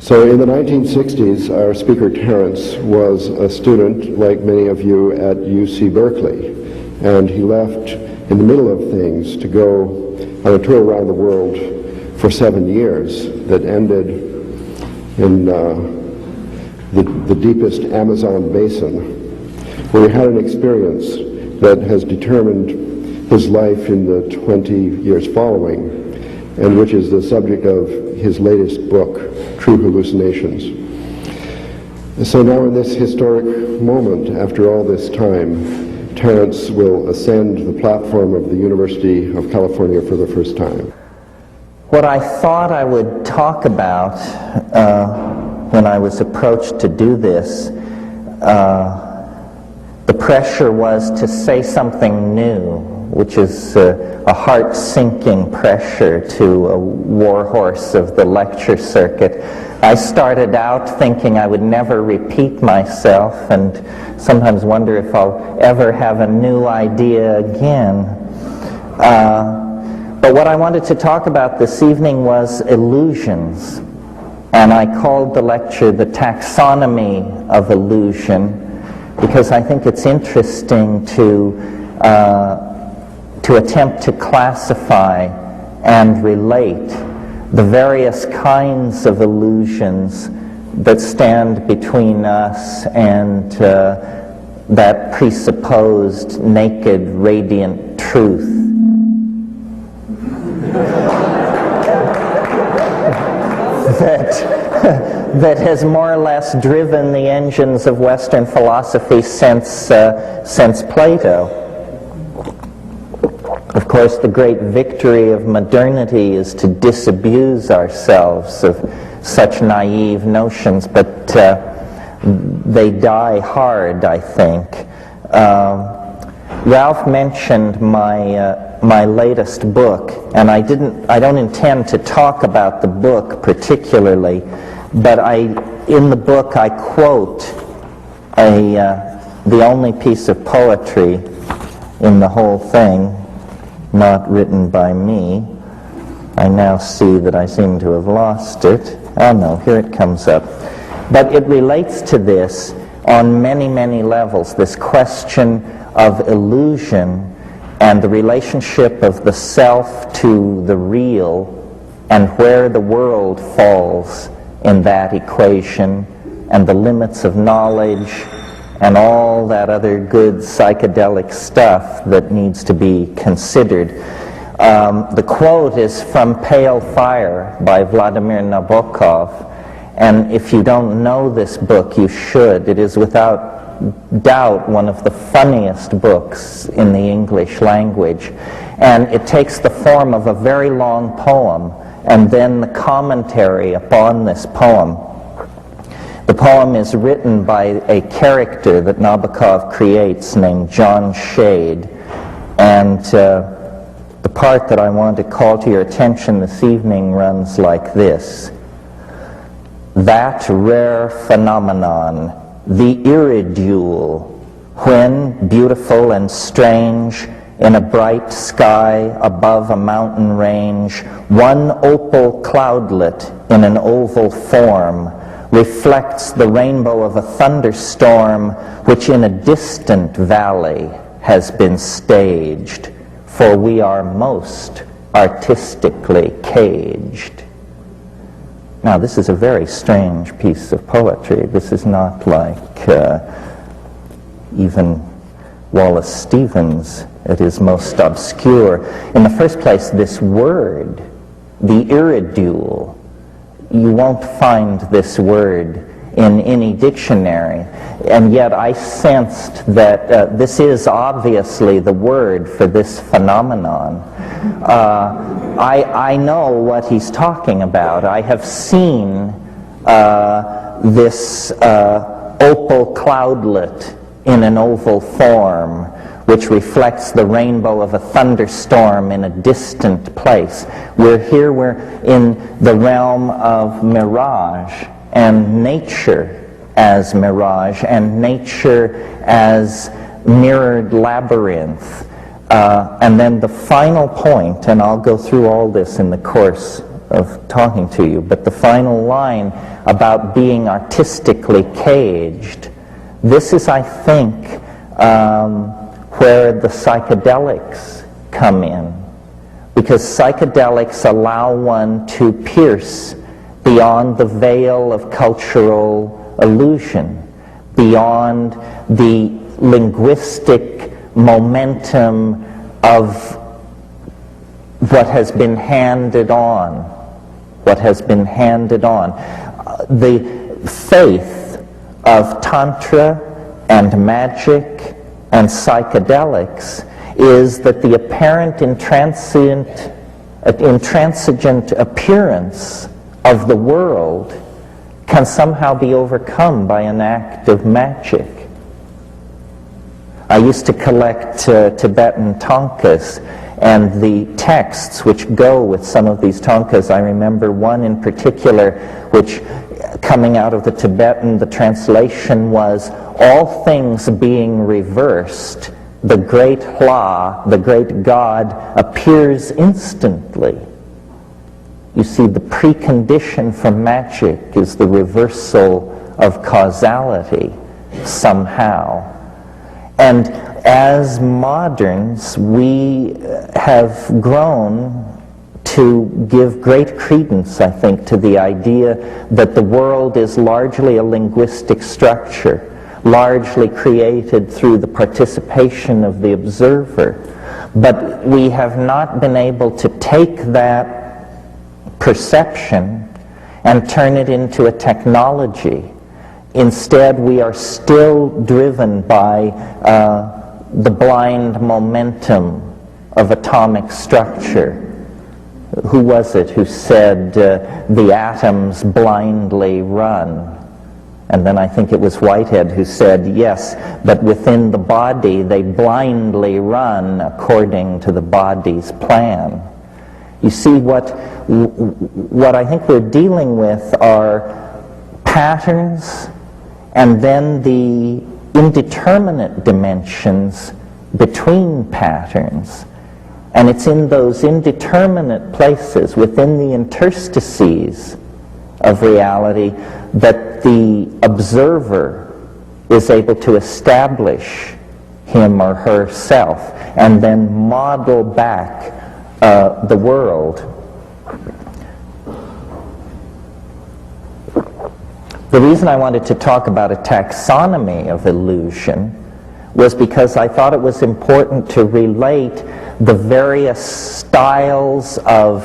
So in the 1960s, our speaker Terence was a student, like many of you, at UC Berkeley, and he left in the middle of things to go on a tour around the world for 7 years that ended in the deepest Amazon basin, where he had an experience that has determined his life in the 20 years following, and which is the subject of his latest book, True Hallucinations. So now in this historic moment, after all this time, Terence will ascend the platform of the University of California for the first time. What I thought I would talk about when I was approached to do this, the pressure was to say something new, which is a heart-sinking pressure to a warhorse of the lecture circuit. I started out thinking I would never repeat myself and sometimes wonder if I'll ever have a new idea again. But what I wanted to talk about this evening was illusions. And I called the lecture The Taxonomy of Illusion, because I think it's interesting to attempt to classify and relate the various kinds of illusions that stand between us and that presupposed naked, radiant truth. that has more or less driven the engines of Western philosophy since Plato. Of course, the great victory of modernity is to disabuse ourselves of such naive notions, but they die hard, I think. Ralph mentioned my latest book, and I don't intend to talk about the book particularly, but in the book I quote the only piece of poetry in the whole thing, not written by me. I now see that I seem to have lost it. Oh no, here it comes up. But it relates to this on many, many levels, this question of illusion and the relationship of the self to the real and where the world falls in that equation and the limits of knowledge and all that other good psychedelic stuff that needs to be considered. The quote is from Pale Fire by Vladimir Nabokov, and if you don't know this book, you should. It is without doubt one of the funniest books in the English language, and it takes the form of a very long poem and then the commentary upon this poem. The poem is written by a character that Nabokov creates named John Shade, and the part that I want to call to your attention this evening runs like this. That rare phenomenon, the iridule, when, beautiful and strange, in a bright sky above a mountain range, one opal cloudlet in an oval form reflects the rainbow of a thunderstorm which in a distant valley has been staged, for we are most artistically caged. Now, this is a very strange piece of poetry. This is not like even Wallace Stevens at his most obscure. In the first place, this word, the iridule, you won't find this word in any dictionary, and yet I sensed that this is obviously the word for this phenomenon. I know what he's talking about. I have seen this opal cloudlet in an oval form which reflects the rainbow of a thunderstorm in a distant place. We're in the realm of mirage, and nature as mirage, and nature as mirrored labyrinth. And then the final point, and I'll go through all this in the course of talking to you. But the final line about being artistically caged, this is, I think, where the psychedelics come in. Because psychedelics allow one to pierce beyond the veil of cultural illusion, beyond the linguistic momentum of what has been handed on. The faith of Tantra and magic and psychedelics is that the apparent intransigent appearance of the world can somehow be overcome by an act of magic. I used to collect Tibetan thangkas, and the texts which go with some of these thangkas, I remember one in particular which, coming out of the Tibetan, the translation was, all things being reversed, the great Hla, the great God, appears instantly. You see, the precondition for magic is the reversal of causality somehow. And as moderns, we have grown to give great credence, I think, to the idea that the world is largely a linguistic structure, largely created through the participation of the observer. But we have not been able to take that perception and turn it into a technology. Instead, we are still driven by the blind momentum of atomic structure. Who was it who said the atoms blindly run? And then I think it was Whitehead who said, yes, but within the body they blindly run according to the body's plan. You see, what I think we're dealing with are patterns and then the indeterminate dimensions between patterns. And it's in those indeterminate places, within the interstices of reality, that the observer is able to establish him or herself and then model back the world. The reason I wanted to talk about a taxonomy of illusion was because I thought it was important to relate the various styles of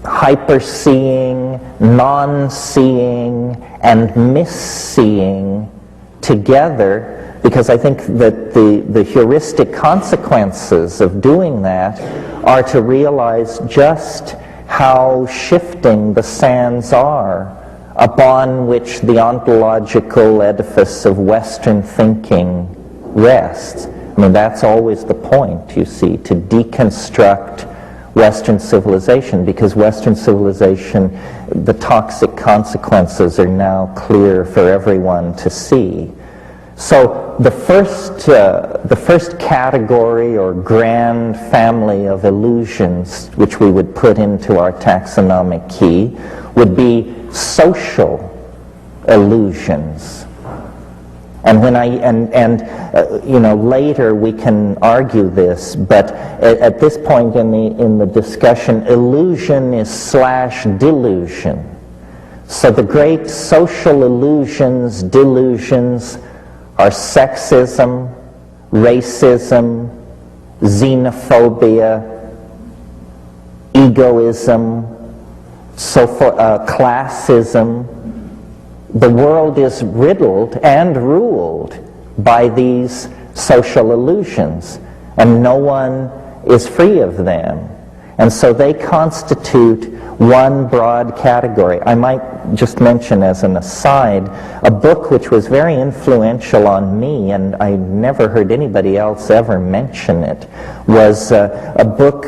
hyper-seeing, non-seeing, and mis-seeing together, because I think that the heuristic consequences of doing that are to realize just how shifting the sands are upon which the ontological edifice of Western thinking rests. I mean, that's always the point, you see, to deconstruct Western civilization, because Western civilization, the toxic consequences are now clear for everyone to see. So the first category or grand family of illusions which we would put into our taxonomic key would be social illusions. And when later we can argue this, but at this point in the discussion, illusion is / delusion. So the great social illusions, delusions, are sexism, racism, xenophobia, egoism, classism. The world is riddled and ruled by these social illusions, and no one is free of them. And so they constitute one broad category. I might just mention as an aside, a book which was very influential on me, and I never heard anybody else ever mention it, was a book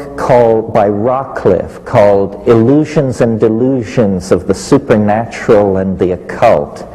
by Rockcliffe called Illusions and Delusions of the Supernatural and the Occult.